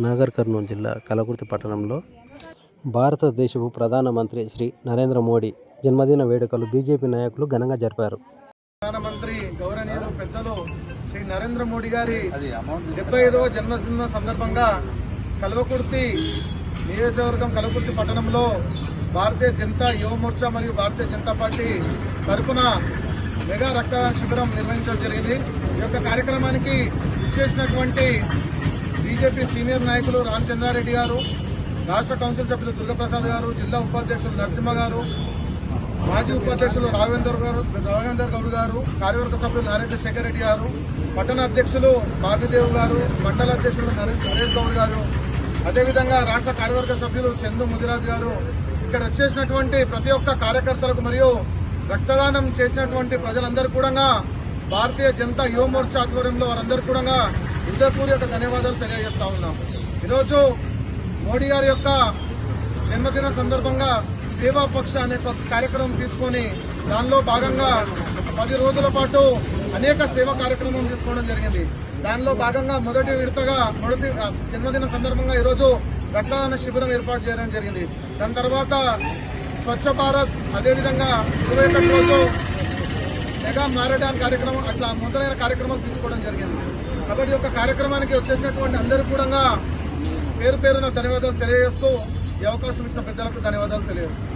నాగర్ కర్నూలు జిల్లా కలకుర్తి పట్టణంలో భారతదేశపు ప్రధానమంత్రి శ్రీ నరేంద్ర మోడీ జన్మదిన వేడుకలు బీజేపీ నాయకులు ఘనంగా జరిపారు. ప్రధానమంత్రి గౌరవనీయులు పెద్దలు శ్రీ నరేంద్ర మోడీ గారి 75వ జన్మదిన సందర్భంగా కల్వకుర్తి నియోజకవర్గం కల్వకుర్తి పట్టణంలో భారతీయ జనతా యువ మోర్చా మరియు భారతీయ జనతా పార్టీ తరఫున మెగా రక్తదాన శిబిరం నిర్వహించడం జరిగింది. ఈ యొక్క కార్యక్రమానికి విచ్చేసినటువంటి బీజేపీ సీనియర్ నాయకులు రామచంద్రారెడ్డి గారు, రాష్ట్ర కౌన్సిల్ సభ్యులు దుర్గప్రసాద్ గారు, జిల్లా ఉపాధ్యక్షులు నరసింహ గారు, మాజీ ఉపాధ్యక్షులు రాఘవేందర్ గౌడ్ గారు, కార్యవర్గ సభ్యులు నారాయణ శేఖర్ రెడ్డి గారు, పట్టణ అధ్యక్షులు బాబిదేవ్ గారు, మండల అధ్యక్షులు నరేష్ గౌడ్ గారు, అదేవిధంగా రాష్ట్ర కార్యవర్గ సభ్యులు చందు ముదిరాజు గారు, ఇక్కడ వచ్చేసినటువంటి ప్రతి ఒక్క కార్యకర్తలకు మరియు రక్తదానం చేసినటువంటి ప్రజలందరూ కూడా భారతీయ జనతా యువ మోర్చా ఆధ్వర్యంలో వారందరూ కూడా హృదయపూర్వక ధన్యవాదాలు తెలియజేస్తా ఉన్నాం. ఈరోజు మోడీ గారి యొక్క జన్మదిన సందర్భంగా సేవా పక్ష అనే కార్యక్రమం తీసుకొని దానిలో భాగంగా 10 రోజుల పాటు అనేక సేవా కార్యక్రమం తీసుకోవడం జరిగింది. దానిలో భాగంగా మొదటి జన్మదిన సందర్భంగా ఈరోజు రక్తదాన శిబిరం ఏర్పాటు చేయడం జరిగింది. దాని తర్వాత స్వచ్ఛ భారత్, అదేవిధంగా 21 రోజు మెగా మ్యారథాన్ కార్యక్రమం, అట్లా మొదలైన కార్యక్రమాలు తీసుకోవడం జరిగింది. కాబట్టి ఈ యొక్క కార్యక్రమానికి వచ్చేసినటువంటి అందరూ కూడా పేరు పేరున ధన్యవాదాలు తెలియజేస్తూ ఈ అవకాశం ఇచ్చిన పెద్దలకు ధన్యవాదాలు తెలియజేస్తాను.